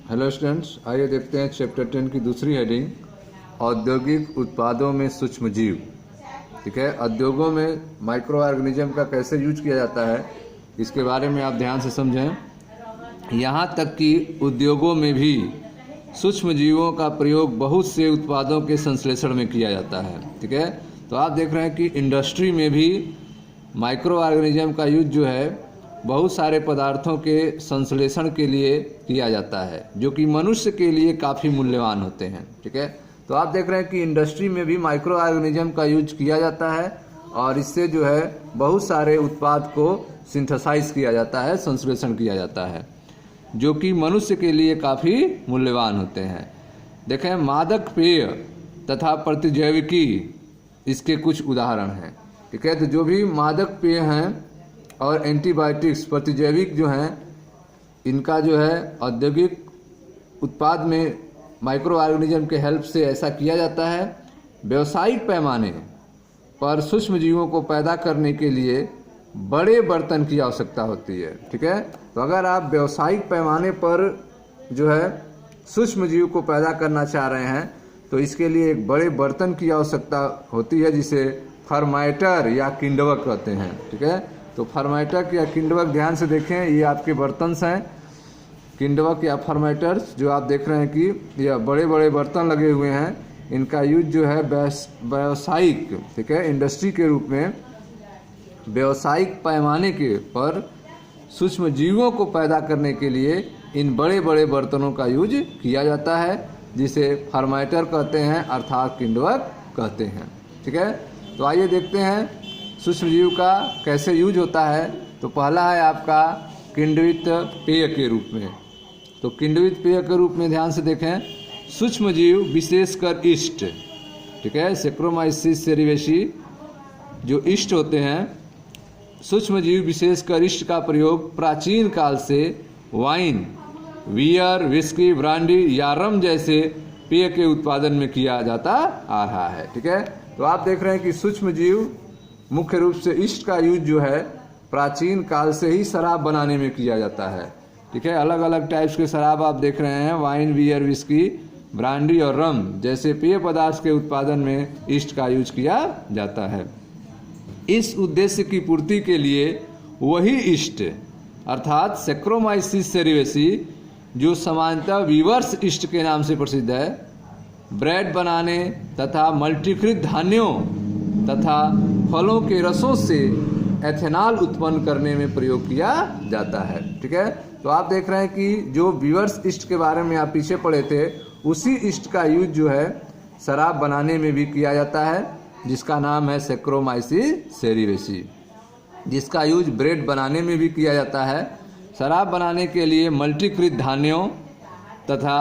Hello students, आइए देखते हैं चैप्टर 10 की दूसरी हेडिंग, औद्योगिक उत्पादों में सूक्ष्म जीव। ठीक है, उद्योगों में माइक्रो ऑर्गेनिज्म का कैसे यूज किया जाता है, इसके बारे में आप ध्यान से समझें। यहाँ तक कि उद्योगों में भी सूक्ष्म जीवों का प्रयोग बहुत से उत्पादों के संश्लेषण में किया जाता है। ठीक है, तो आप देख रहे हैं कि इंडस्ट्री में भी माइक्रो ऑर्गेनिज्म का यूज जो है बहुत सारे पदार्थों के संश्लेषण के लिए किया जाता है, जो कि मनुष्य के लिए काफ़ी मूल्यवान होते हैं। ठीक है, तो आप देख रहे हैं कि इंडस्ट्री में भी माइक्रो ऑर्गेनिज्म का यूज किया जाता है और इससे जो है बहुत सारे उत्पाद को सिंथेसाइज किया जाता है, संश्लेषण किया जाता है, जो कि मनुष्य के लिए काफ़ी मूल्यवान होते हैं। देखें, मादक पेय तथा प्रतिजैविकी इसके कुछ उदाहरण हैं। ठीक है, तो जो भी मादक पेय हैं और एंटीबायोटिक्स प्रतिजैविक जो हैं, इनका जो है औद्योगिक उत्पाद में माइक्रो ऑर्गेनिज्म के हेल्प से ऐसा किया जाता है। व्यावसायिक पैमाने पर सूक्ष्म जीवों को पैदा करने के लिए बड़े बर्तन की आवश्यकता होती है। ठीक है, तो अगर आप व्यावसायिक पैमाने पर जो है सूक्ष्म जीव को पैदा करना चाह रहे हैं तो इसके लिए एक बड़े बर्तन की आवश्यकता होती है, जिसे फर्माइटर या किण्वक कहते हैं। ठीक है, तो फर्माइटर या किण्वक ध्यान से देखें, ये आपके बर्तन हैं, किण्वक या फर्माइटर्स जो आप देख रहे हैं कि यह बड़े बड़े बर्तन लगे हुए हैं। इनका यूज जो है व्यावसायिक, ठीक है, इंडस्ट्री के रूप में व्यावसायिक पैमाने के पर सूक्ष्म जीवों को पैदा करने के लिए इन बड़े बड़े बर्तनों का यूज किया जाता है, जिसे फर्माइटर कहते हैं अर्थात किण्वक कहते हैं। ठीक है, तो आइए देखते हैं सूक्ष्म जीव का कैसे यूज होता है। तो पहला है आपका किण्वित पेय के रूप में। तो किण्वित पेय के रूप में ध्यान से देखें, सूक्ष्म जीव विशेषकर ईस्ट, ठीक है, सैक्रोमाइसिस सेरिवेसी जो ईस्ट होते हैं, सूक्ष्म जीव विशेषकर ईस्ट का प्रयोग प्राचीन काल से वाइन, बियर, विस्की, ब्रांडी या रम जैसे पेय के उत्पादन में किया जाता आ रहा है। ठीक है, तो आप देख रहे हैं कि सूक्ष्म जीव मुख्य रूप से ईस्ट का यूज जो है प्राचीन काल से ही शराब बनाने में किया जाता है। ठीक है, अलग अलग टाइप्स के शराब आप देख रहे हैं, वाइन, बियर, विस्की, ब्रांडी और रम जैसे पेय पदार्थ के उत्पादन में ईस्ट का यूज किया जाता है। इस उद्देश्य की पूर्ति के लिए वही ईस्ट अर्थात सैक्रोमाइसिस सेरिवेसी, जो सामान्यतः वीवर्स ईस्ट के नाम से प्रसिद्ध है, ब्रेड बनाने तथा मल्टीकृत धान्यों तथा फलों के रसों से एथेनॉल उत्पन्न करने में प्रयोग किया जाता है। ठीक है, तो आप देख रहे हैं कि जो वीवर्स ईस्ट के बारे में आप पीछे पढ़े थे, उसी ईस्ट का यूज जो है शराब बनाने में भी किया जाता है, जिसका नाम है सैक्रोमाइसिस सेरिवेसी, जिसका यूज ब्रेड बनाने में भी किया जाता है। शराब बनाने के लिए मल्टीकृत धान्यों तथा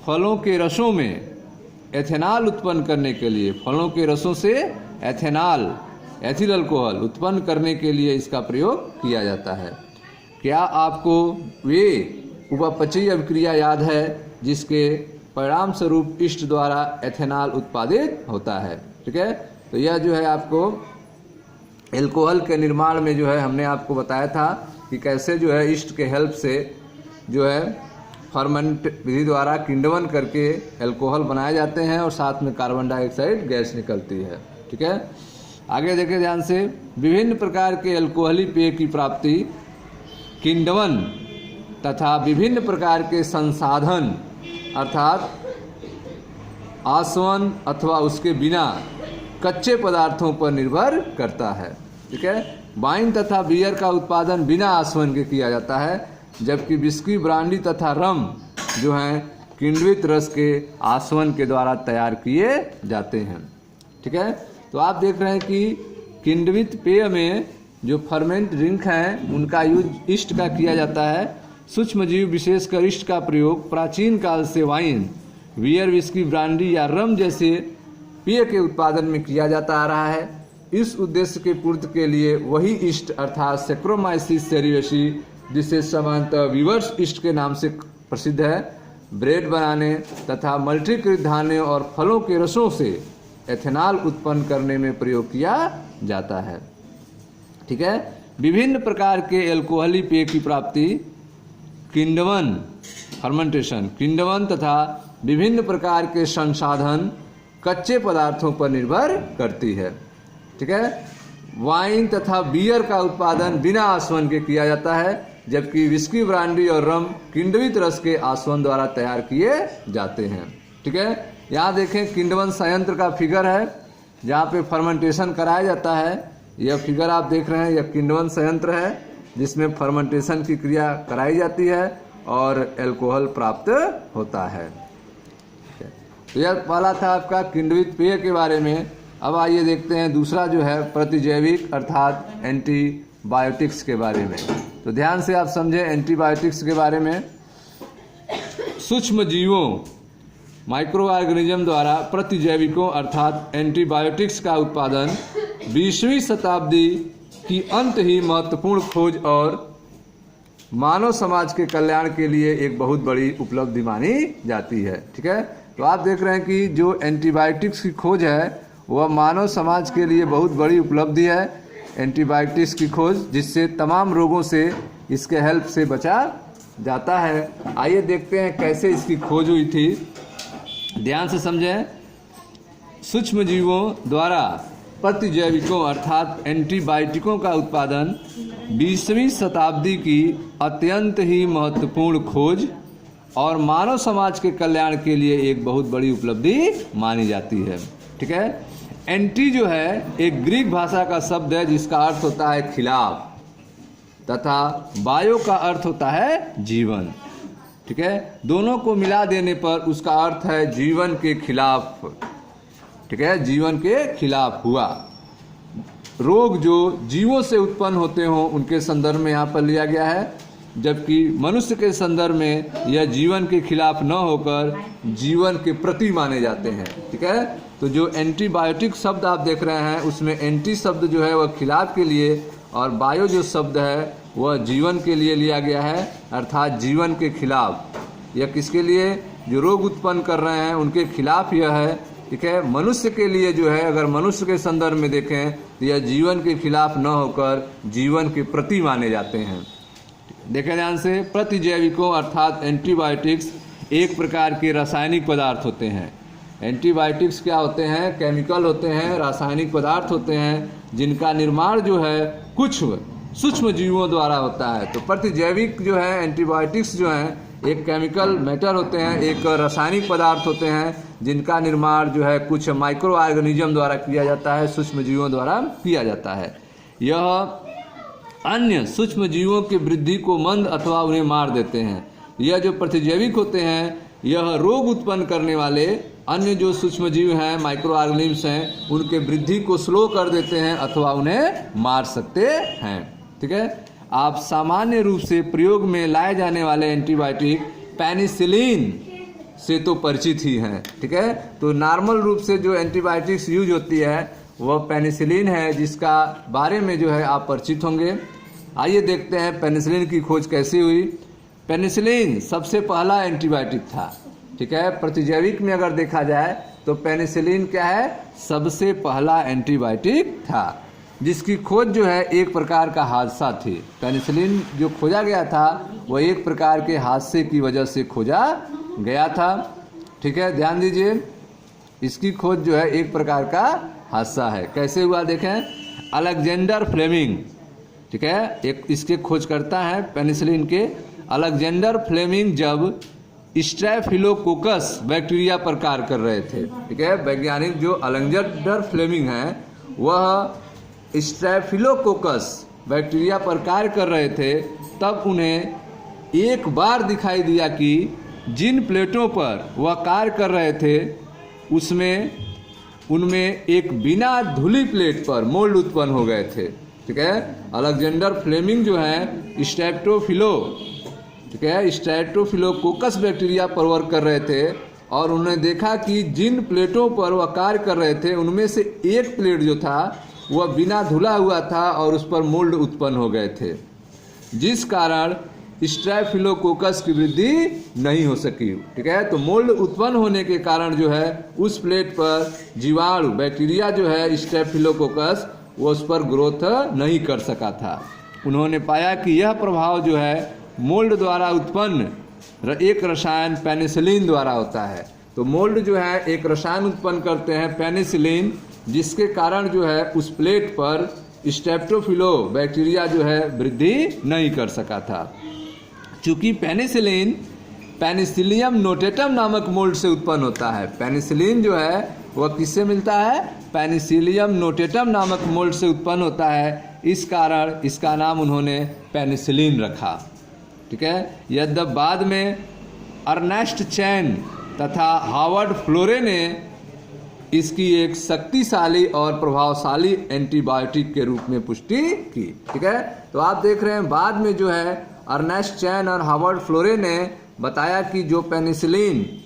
फलों के रसों में एथेनॉल उत्पन्न करने के लिए, फलों के रसों से एथेनॉल, एथिल अल्कोहल उत्पन्न करने के लिए इसका प्रयोग किया जाता है। क्या आपको वे उपापचयी अभिक्रिया याद है जिसके परिणाम स्वरूप ईस्ट द्वारा एथेनॉल उत्पादित होता है? ठीक है, तो यह जो है आपको एल्कोहल के निर्माण में जो है हमने आपको बताया था कि कैसे जो है ईस्ट के हेल्प से जो है फर्मेंट विधि द्वारा किण्वन करके एल्कोहल बनाए जाते हैं और साथ में कार्बन डाइऑक्साइड गैस निकलती है। ठीक है, आगे देखें ध्यान से, विभिन्न प्रकार के एल्कोहली पेय की प्राप्ति, किण्वन तथा विभिन्न प्रकार के संसाधन अर्थात आसवन अथवा उसके बिना कच्चे पदार्थों पर निर्भर करता है। ठीक है, वाइन तथा बियर का उत्पादन बिना आसवन के किया जाता है, जबकि विस्की, ब्रांडी तथा रम जो हैं किण्वित रस के आसवन के द्वारा तैयार किए जाते हैं। ठीक है, तो आप देख रहे हैं कि किण्वित पेय में जो फर्मेंट ड्रिंक हैं उनका यूज ईस्ट का किया जाता है। सूक्ष्म जीव विशेषकर ईस्ट का प्रयोग प्राचीन काल से वाइन, बियर, विस्की, ब्रांडी या रम जैसे पेय के उत्पादन में किया जाता आ रहा है। इस उद्देश्य के पूर्ति के लिए वही ईस्ट अर्थात सैक्रोमाइसिस सेरिवेसी, जिसे सामान्यतः वीवर्स ईस्ट के नाम से प्रसिद्ध है, ब्रेड बनाने तथा मल्टीकृत धान्यों और फलों के रसों से एथेनॉल उत्पन्न करने में प्रयोग किया जाता है। ठीक है, विभिन्न प्रकार के एल्कोहली पेय की प्राप्ति, किण्वन फर्मेंटेशन किण्वन तथा विभिन्न प्रकार के संसाधन कच्चे पदार्थों पर निर्भर करती है। ठीक है। वाइन तथा बियर का उत्पादन बिना आसवन के किया जाता है, जबकि विस्की, ब्रांडी और रम किण्वित रस के आसवन द्वारा तैयार किए जाते हैं। ठीक है। यहाँ देखें किण्वन संयंत्र का फिगर है जहाँ पे फर्मेंटेशन कराया जाता है। यह फिगर आप देख रहे हैं, यह किण्वन संयंत्र है जिसमें फर्मेंटेशन की क्रिया कराई जाती है और अल्कोहल प्राप्त होता है। तो यह पहला था आपका किण्वित पेय के बारे में। अब आइए देखते हैं दूसरा जो है प्रतिजैविक अर्थात एंटीबायोटिक्स के बारे में। तो ध्यान से आप समझें एंटीबायोटिक्स के बारे में। सूक्ष्म जीवों माइक्रो ऑर्गेनिज्म द्वारा प्रतिजैविकों अर्थात एंटीबायोटिक्स का उत्पादन 20वीं शताब्दी की अंत ही महत्वपूर्ण खोज और मानव समाज के कल्याण के लिए एक बहुत बड़ी उपलब्धि मानी जाती है। ठीक है। तो आप देख रहे हैं कि जो एंटीबायोटिक्स की खोज है वह मानव समाज के लिए बहुत बड़ी उपलब्धि है। एंटीबायोटिक्स की खोज जिससे तमाम रोगों से इसके हेल्प से बचा जाता है। आइए देखते हैं कैसे इसकी खोज हुई थी। ध्यान से समझें। सूक्ष्म जीवों द्वारा प्रतिजैविकों अर्थात एंटीबायोटिकों का उत्पादन 20वीं शताब्दी की अत्यंत ही महत्वपूर्ण खोज और मानव समाज के कल्याण के लिए एक बहुत बड़ी उपलब्धि मानी जाती है। ठीक है। एंटी जो है एक ग्रीक भाषा का शब्द है जिसका अर्थ होता है खिलाफ तथा बायो का अर्थ होता है जीवन। ठीक है। दोनों को मिला देने पर उसका अर्थ है जीवन के खिलाफ। ठीक है। जीवन के खिलाफ हुआ। रोग जो जीवों से उत्पन्न होते हों उनके संदर्भ में यहाँ पर लिया गया है, जबकि मनुष्य के संदर्भ में यह जीवन के खिलाफ न होकर जीवन के प्रति माने जाते हैं। ठीक है। तो जो एंटीबायोटिक शब्द आप देख रहे हैं उसमें एंटी शब्द जो है वह खिलाफ के लिए और बायो जो शब्द है वह जीवन के लिए लिया गया है, अर्थात जीवन के खिलाफ। यह किसके लिए? जो रोग उत्पन्न कर रहे हैं उनके खिलाफ यह है। ठीक है। मनुष्य के लिए जो है, अगर मनुष्य के संदर्भ में देखें तो यह जीवन के खिलाफ न होकर जीवन के प्रति माने जाते हैं। देखें ध्यान से। प्रतिजैविकों अर्थात एंटीबायोटिक्स एक प्रकार के रासायनिक पदार्थ होते हैं। एंटीबायोटिक्स क्या होते हैं? केमिकल होते हैं, रासायनिक पदार्थ होते हैं जिनका निर्माण जो है कुछ सूक्ष्म जीवों द्वारा होता है। तो प्रतिजैविक जो है एंटीबायोटिक्स जो हैं एक केमिकल मैटर होते हैं, एक रासायनिक पदार्थ होते हैं जिनका निर्माण जो है कुछ माइक्रो ऑर्गेनिज्म द्वारा किया जाता है, सूक्ष्म जीवों द्वारा किया जाता है। यह अन्य सूक्ष्म जीवों की वृद्धि को मंद अथवा उन्हें मार देते हैं। यह जो प्रतिजैविक होते हैं यह रोग उत्पन्न करने वाले अन्य जो सूक्ष्म जीव हैं, माइक्रो ऑर्गेनिज्म हैं, उनके वृद्धि को स्लो कर देते हैं अथवा उन्हें मार सकते हैं। ठीक है। आप सामान्य रूप से प्रयोग में लाए जाने वाले एंटीबायोटिक पेनिसिलिन से तो परिचित ही हैं। ठीक है। तो नॉर्मल रूप से जो एंटीबायोटिक्स यूज होती है वह पेनिसिलिन है, जिसका बारे में जो है आप परिचित होंगे। आइए देखते हैं पेनिसिलिन की खोज कैसे हुई। पेनिसिलिन सबसे पहला एंटीबायोटिक था। ठीक है। प्रतिजैविक में अगर देखा जाए तो पेनिसिलिन क्या है? सबसे पहला एंटीबायोटिक था, जिसकी खोज जो है एक प्रकार का हादसा थी। पेनिसिलिन जो खोजा गया था वह एक प्रकार के हादसे की वजह से खोजा गया था। ठीक है। ध्यान दीजिए। इसकी खोज जो है एक प्रकार का हादसा है। कैसे हुआ देखें। अलेक्जेंडर फ्लेमिंग, ठीक है, एक इसके खोजकर्ता हैं पेनिसिलिन के। अलेक्जेंडर फ्लेमिंग जब स्ट्रेप्टोकोकस बैक्टीरिया पर कार्य कर रहे थे। ठीक है। वैज्ञानिक जो अलेक्जेंडर फ्लेमिंग हैं वह स्ट्रेप्टोकोकस बैक्टीरिया पर कार्य कर रहे थे, तब उन्हें एक बार दिखाई दिया कि जिन प्लेटों पर वह कार्य कर रहे थे उनमें एक बिना धुली प्लेट पर मोल्ड उत्पन्न हो गए थे। ठीक है। अलेक्जेंडर फ्लेमिंग जो है स्ट्रेप्टोफिलोकोकस बैक्टीरिया पर वर्क कर रहे थे और उन्होंने देखा कि जिन प्लेटों पर वह कार्य कर रहे थे उनमें से एक प्लेट जो था वह बिना धुला हुआ था और उस पर मोल्ड उत्पन्न हो गए थे, जिस कारण स्ट्रेप्टोकोकस की वृद्धि नहीं हो सकी। ठीक है। तो मोल्ड उत्पन्न होने के कारण जो है उस प्लेट पर जीवाणु बैक्टीरिया जो है स्ट्रेप्टोकोकस वो उस पर ग्रोथ नहीं कर सका था। उन्होंने पाया कि यह प्रभाव जो है मोल्ड द्वारा उत्पन्न एक रसायन पेनिसिलिन द्वारा होता है। तो मोल्ड जो है एक रसायन उत्पन्न करते हैं पेनिसिलिन, जिसके कारण जो है उस प्लेट पर स्टेप्टोफिलो बैक्टीरिया जो है वृद्धि नहीं कर सका था। चूंकि पेनिसिलिन पेनिसिलियम नोटेटम नामक मोल्ड से उत्पन्न होता है। पेनिसिलिन जो है वह किससे मिलता है? पेनिसिलियम नोटेटम नामक मोल्ड से उत्पन्न होता है। इस कारण इसका नाम उन्होंने पेनिसिलिन रखा। ठीक है। यद्यप बाद में अर्नेस्ट चैन तथा हार्वर्ड फ्लोरे ने इसकी एक शक्तिशाली और प्रभावशाली एंटीबायोटिक के रूप में पुष्टि की। ठीक है। तो आप देख रहे हैं बाद में जो है अर्नेस्ट चैन और हार्वर्ड फ्लोरे ने बताया कि जो पेनिसिलिन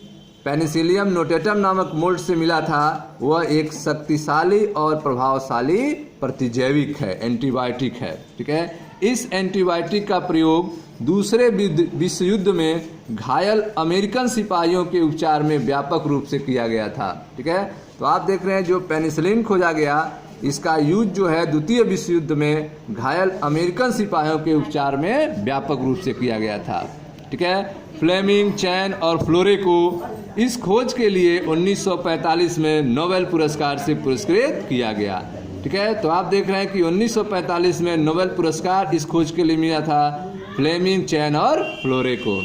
पेनिसिलियम नोटेटम नामक मोल्ड से मिला था वह एक शक्तिशाली और प्रभावशाली प्रतिजैविक है, एंटीबायोटिक है। ठीक है। इस एंटीबायोटिक का प्रयोग दूसरे विश्व युद्ध में घायल अमेरिकन सिपाहियों के उपचार में व्यापक रूप से किया गया था। ठीक है। तो आप देख रहे हैं जो पेनिसिलिन खोजा गया, इसका यूज जो है द्वितीय विश्व युद्ध में घायल अमेरिकन सिपाहियों के उपचार में व्यापक रूप से किया गया था। ठीक है। फ्लेमिंग, चैन और फ्लोरे को इस खोज के लिए 1945 में नोबेल पुरस्कार से पुरस्कृत किया गया। ठीक है। तो आप देख रहे हैं कि 1945 में नोबेल पुरस्कार इस खोज के लिए मिला था फ्लेमिंग, चैन और फ्लोरे को।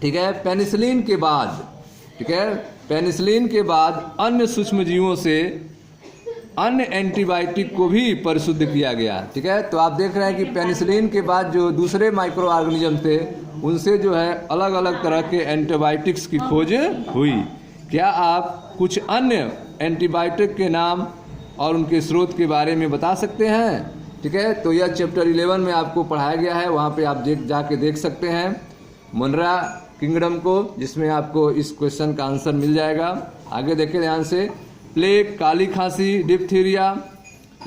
ठीक है। पेनिसिलिन के बाद, ठीक है, पेनिसिलिन के बाद अन्य सूक्ष्मजीवों से अन्य एंटीबायोटिक को भी परिशुद्ध किया गया। ठीक है। तो आप देख रहे हैं कि पेनिसिलिन के बाद जो दूसरे माइक्रो ऑर्गेनिज्म थे उनसे जो है अलग अलग तरह के एंटीबायोटिक्स की खोज हुई। क्या आप कुछ अन्य एंटीबायोटिक के नाम और उनके स्रोत के बारे में बता सकते हैं? ठीक है। तो यह चैप्टर 11 में आपको पढ़ाया गया है, वहाँ पे आप जाके देख सकते हैं मोनरा किंगडम को, जिसमें आपको इस क्वेश्चन का आंसर मिल जाएगा। आगे देखें ध्यान से। प्लेग, काली खांसी, डिप्थीरिया,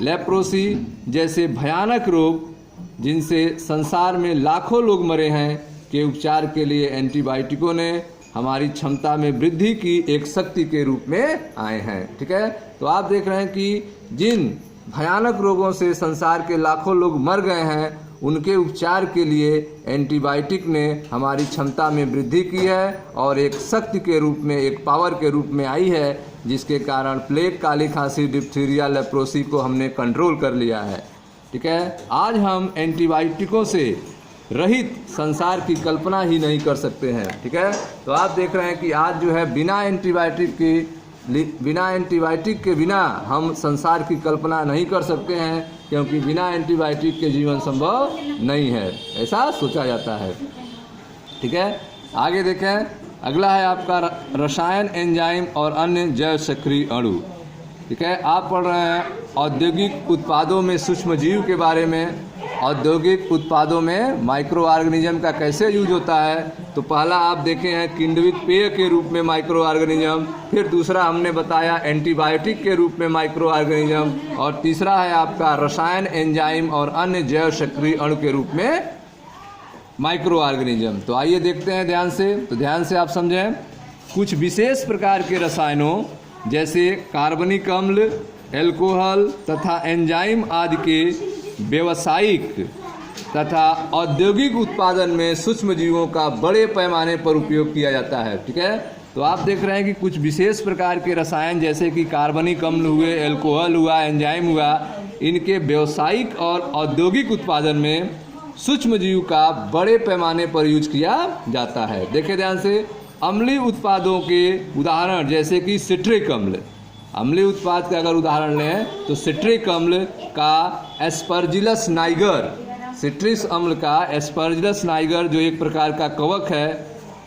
लेप्रोसी जैसे भयानक रोग जिनसे संसार में लाखों लोग मरे हैं के उपचार के लिए एंटीबायोटिकों ने हमारी क्षमता में वृद्धि की एक शक्ति के रूप में आए हैं। ठीक है। तो आप देख रहे हैं कि जिन भयानक रोगों से संसार के लाखों लोग मर गए हैं उनके उपचार के लिए एंटीबायोटिक ने हमारी क्षमता में वृद्धि की है और एक शक्ति के रूप में, एक पावर के रूप में आई है, जिसके कारण प्लेग, काली खांसी, डिप्थीरिया, लेप्रोसी को हमने कंट्रोल कर लिया है। ठीक है। आज हम एंटीबायोटिकों से रहित संसार की कल्पना ही नहीं कर सकते हैं। ठीक है। तो आप देख रहे हैं कि आज जो है बिना एंटीबायोटिक के बिना हम संसार की कल्पना नहीं कर सकते हैं, क्योंकि बिना एंटीबायोटिक के जीवन संभव नहीं है, ऐसा सोचा जाता है। ठीक है। आगे देखें। अगला है आपका रसायन, एंजाइम और अन्य जैव सक्रिय अणु। ठीक है। आप पढ़ रहे हैं औद्योगिक उत्पादों में सूक्ष्म जीव के बारे में। औद्योगिक उत्पादों में माइक्रो ऑर्गेनिज्म का कैसे यूज होता है। तो पहला आप देखे हैं किण्वित पेय के रूप में माइक्रो ऑर्गेनिज्म, फिर दूसरा हमने बताया एंटीबायोटिक के रूप में माइक्रो ऑर्गेनिज्म, और तीसरा है आपका रसायन, एंजाइम और अन्य जैव सक्रिय अणु के रूप में माइक्रो ऑर्गेनिज्म। तो आइए देखते हैं ध्यान से। तो ध्यान से आप समझें। कुछ विशेष प्रकार के रसायनों जैसे कार्बनिक अम्ल, एल्कोहल तथा एंजाइम आदि के व्यावसायिक तथा औद्योगिक उत्पादन में सूक्ष्म जीवों का बड़े पैमाने पर उपयोग किया जाता है। ठीक है। तो आप देख रहे हैं कि कुछ विशेष प्रकार के रसायन जैसे कि कार्बनिक अम्ल हुए, एल्कोहल हुआ, एंजाइम हुआ, इनके व्यावसायिक और औद्योगिक उत्पादन में सूक्ष्म जीव का बड़े पैमाने पर यूज किया जाता है। देखें ध्यान से। अम्लीय उत्पादों के उदाहरण जैसे कि सिट्रिक अम्ल। अम्लीय उत्पाद का अगर उदाहरण लें तो सिट्रिक अम्ल का एस्परजिलस नाइगर, सिट्रिक अम्ल का एस्परजिलस नाइगर जो एक प्रकार का कवक है,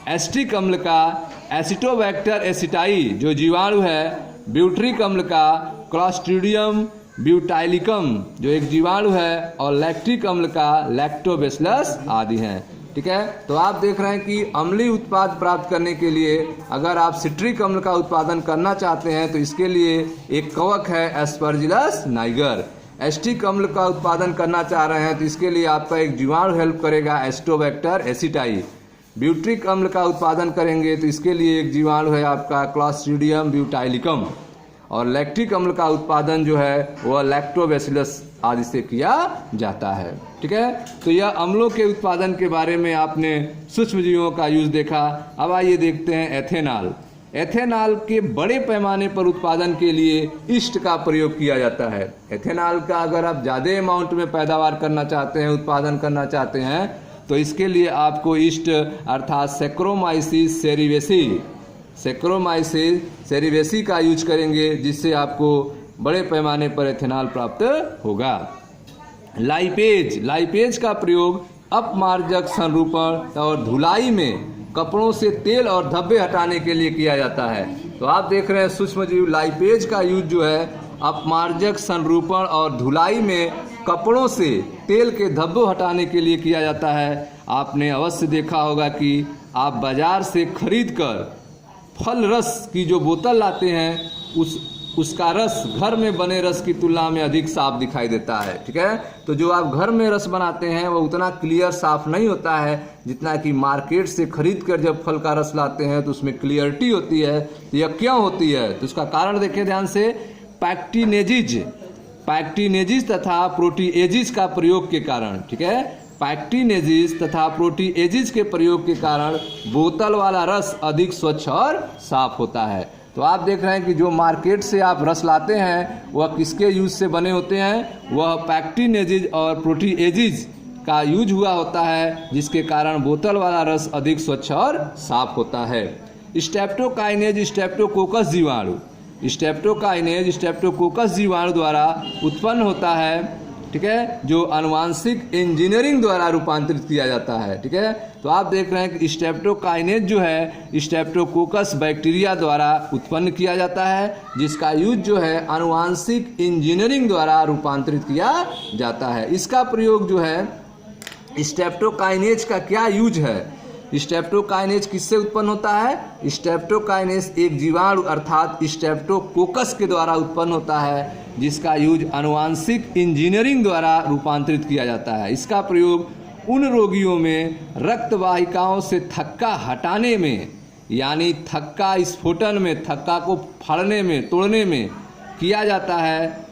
एस्टिक अम्ल का एसिटोबैक्टर एसिटाई जो जीवाणु है, ब्यूट्रिक अम्ल का क्लॉस्ट्रिडियम ब्यूटाइलिकम जो एक जीवाणु है, और लैक्टिक अम्ल का लैक्टोबैसिलस आदि हैं। ठीक है। तो आप देख रहे हैं कि अम्लीय उत्पाद प्राप्त करने के लिए अगर आप सिट्रिक अम्ल का उत्पादन करना चाहते हैं तो इसके लिए एक कवक है एस्परजिलस नाइगर। एस्टिक अम्ल का उत्पादन करना चाह रहे हैं तो इसके लिए आपका एक जीवाणु हेल्प करेगा, एस्टोबैक्टर एसिटाई। ब्यूट्रिक अम्ल का उत्पादन करेंगे तो इसके लिए एक जीवाणु है आपका क्लॉस्ट्रिडियम ब्यूटाइलिकम, और लैक्टिक अम्ल का उत्पादन जो है वह लैक्टोबैसिलस आदि से किया जाता है। ठीक है, तो यह अम्लों के उत्पादन के बारे में आपने सूक्ष्मजीवों का यूज देखा। अब आइए देखते हैं एथेनॉल। एथेनॉल के बड़े पैमाने पर उत्पादन के लिए ईस्ट का प्रयोग किया जाता है। एथेनॉल का अगर आप ज़्यादा अमाउंट में पैदावार करना चाहते हैं, उत्पादन करना चाहते हैं, तो इसके लिए आपको ईस्ट अर्थात सैक्रोमाइसिस सेरीवेसी का यूज करेंगे, जिससे आपको बड़े पैमाने पर एथेनॉल प्राप्त होगा। लाइपेज का प्रयोग अपमार्जक संरूपण और धुलाई में कपड़ों से तेल और धब्बे हटाने के लिए किया जाता है। तो आप देख रहे हैं सूक्ष्मजीव लाइपेज का यूज जो है अपमार्जक संरूपण और धुलाई में कपड़ों से तेल के धब्बे हटाने के लिए किया जाता है। आपने अवश्य देखा होगा कि आप बाजार से खरीदकर फल रस की जो बोतल लाते हैं, उसका रस घर में बने रस की तुलना में अधिक साफ दिखाई देता है। ठीक है, तो जो आप घर में रस बनाते हैं वो उतना क्लियर साफ नहीं होता है जितना कि मार्केट से खरीद कर जब फल का रस लाते हैं तो उसमें क्लियरिटी होती है। तो यह क्यों होती है? तो उसका कारण देखिए ध्यान से, पैक्टिनेजिस तथा प्रोटीएजिस का प्रयोग के कारण। ठीक है, पैक्टिनेजिस तथा प्रोटीएजिस के प्रयोग के कारण बोतल वाला रस अधिक स्वच्छ और साफ होता है। तो आप देख रहे हैं कि जो मार्केट से आप रस लाते हैं वह किसके यूज से बने होते हैं? वह पैक्टिनेजिस और प्रोटीएजिस का यूज हुआ होता है, जिसके कारण बोतल वाला रस अधिक स्वच्छ और साफ होता है। स्ट्रेप्टोकाइनेज स्ट्रेप्टोकोकस जीवाणु द्वारा उत्पन्न होता है। ठीक है, जो आनुवांशिक इंजीनियरिंग द्वारा रूपांतरित किया जाता है। ठीक है, तो आप देख रहे हैं कि स्ट्रेप्टोकाइनेज जो है स्ट्रेप्टोकोकस बैक्टीरिया द्वारा उत्पन्न किया जाता है, जिसका यूज जो है आनुवांशिक इंजीनियरिंग द्वारा रूपांतरित किया जाता है। इसका प्रयोग जो है स्ट्रेप्टोकाइनेज का क्या यूज है? स्ट्रेप्टोकाइनेज किससे उत्पन्न होता है? स्ट्रेप्टोकाइनेज एक जीवाणु अर्थात स्ट्रेप्टोकोकस के द्वारा उत्पन्न होता है, जिसका यूज आनुवांशिक इंजीनियरिंग द्वारा रूपांतरित किया जाता है। इसका प्रयोग उन रोगियों में रक्त वाहिकाओं से थक्का हटाने में, यानी थक्का स्फोटन में, थक्का को फाड़ने में, तोड़ने में किया जाता है,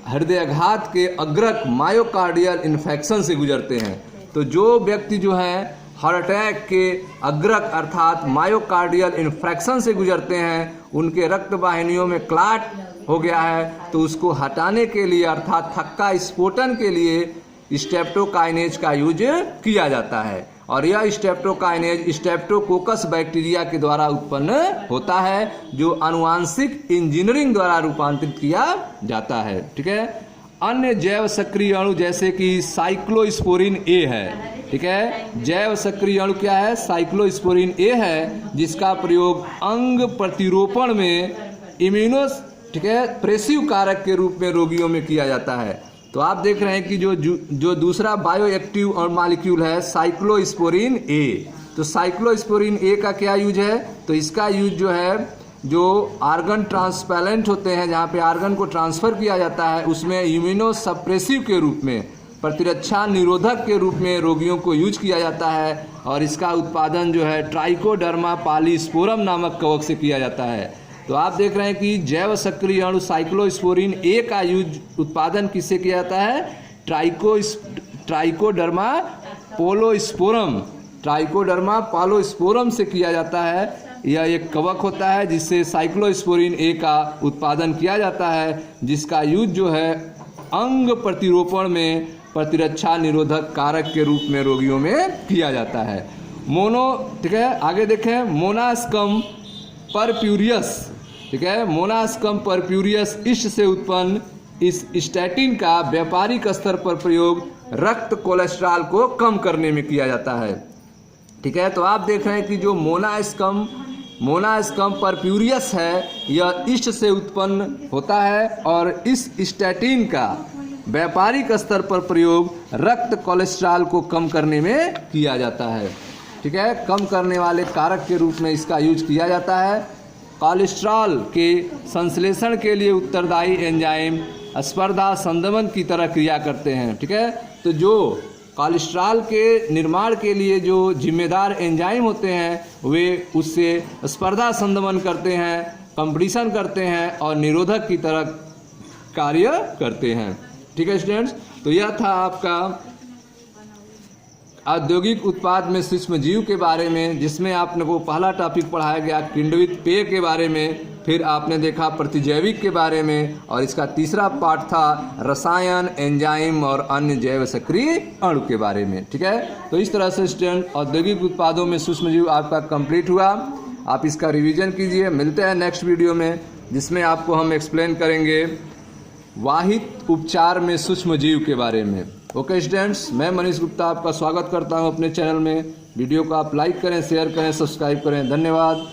हृदयाघात के अग्रक मायोकार्डियल इन्फेक्शन से गुजरते हैं। तो जो व्यक्ति जो है हार्ट अटैक के अग्रक अर्थात मायोकार्डियल इन्फेक्शन से गुजरते हैं, उनके रक्त वाहिनियों में क्लाट हो गया है, तो उसको हटाने के लिए अर्थात थक्का स्फोटन के लिए स्ट्रेप्टोकाइनेज का यूज किया जाता है। और यह स्ट्रेप्टोकाइनेज स्ट्रेप्टोकोकस बैक्टीरिया के द्वारा उत्पन्न होता है, जो आनुवांशिक इंजीनियरिंग द्वारा रूपांतरित किया जाता है। ठीक है, अन्य जैव सक्रिय अणु जैसे कि साइक्लोस्पोरिन ए है। ठीक है, जैव सक्रिय अणु क्या है? साइक्लोस्पोरिन ए है, जिसका प्रयोग अंग प्रतिरोपण में ठीक है, प्रेसिव कारक के रूप में रोगियों में किया जाता है। तो आप देख रहे हैं कि जो दूसरा बायोएक्टिव और मॉलिक्यूल है साइक्लोस्पोरिन ए। तो साइक्लोस्पोरिन ए का क्या यूज है? तो इसका यूज जो है, जो आर्गन ट्रांसप्लांट होते हैं, जहाँ पे आर्गन को ट्रांसफ़र किया जाता है, उसमें इम्यूनोसप्रेसिव के रूप में, प्रतिरक्षा निरोधक के रूप में रोगियों को यूज किया जाता है। और इसका उत्पादन जो है ट्राइकोडर्मा पॉलीस्पोरम नामक कवक से किया जाता है। तो आप देख रहे हैं कि जैव सक्रिय अणु साइक्लोस्पोरिन ए का यूज उत्पादन किससे किया जाता है? ट्राइकोडर्मा पोलोस्पोरम से किया जाता है। यह एक कवक होता है जिससे साइक्लोस्पोरिन ए का उत्पादन किया जाता है, जिसका यूज जो है अंग प्रतिरोपण में प्रतिरक्षा निरोधक कारक के रूप में रोगियों में किया जाता है। ठीक है, आगे देखें, मोनास्कम परप्यूरियस। ठीक है, मोनास्कम परप्यूरियस ईस्ट से उत्पन्न इस स्टैटिन का व्यापारिक स्तर पर प्रयोग रक्त कोलेस्ट्रॉल को कम करने में किया जाता है। ठीक है, तो आप देख रहे हैं कि जो मोनास्कम परप्यूरियस है, यह ईस्ट से उत्पन्न होता है और इस स्टैटिन का व्यापारिक स्तर पर प्रयोग रक्त कोलेस्ट्रॉल को कम करने में किया जाता है। ठीक है, कम करने वाले कारक के रूप में इसका यूज किया जाता है। कोलेस्ट्रॉल के संश्लेषण के लिए उत्तरदायी एंजाइम स्पर्धा संदमन की तरह क्रिया करते हैं। ठीक है, तो जो कोलेस्ट्रॉल के निर्माण के लिए जो जिम्मेदार एंजाइम होते हैं वे उससे स्पर्धा संदमन करते हैं, कंपटीशन करते हैं और निरोधक की तरह कार्य करते हैं। ठीक है स्टूडेंट्स, तो यह था आपका औद्योगिक उत्पाद में सूक्ष्म जीव के बारे में, जिसमें आपने को पहला टॉपिक पढ़ाया गया किण्वित पेय के बारे में, फिर आपने देखा प्रतिजैविक के बारे में, और इसका तीसरा पार्ट था रसायन, एंजाइम और अन्य जैव सक्रिय अणु के बारे में। ठीक है, तो इस तरह से स्टूडेंट औद्योगिक उत्पादों में सूक्ष्म जीव आपका कंप्लीट हुआ। आप इसका रिवीजन कीजिए। मिलते हैं नेक्स्ट वीडियो में, जिसमें आपको हम एक्सप्लेन करेंगे वाहित उपचार में सूक्ष्म जीव के बारे में। ओके स्टूडेंट्स, मैं मनीष गुप्ता आपका स्वागत करता हूं अपने चैनल में। वीडियो को आप लाइक करें, शेयर करें, सब्सक्राइब करें। धन्यवाद।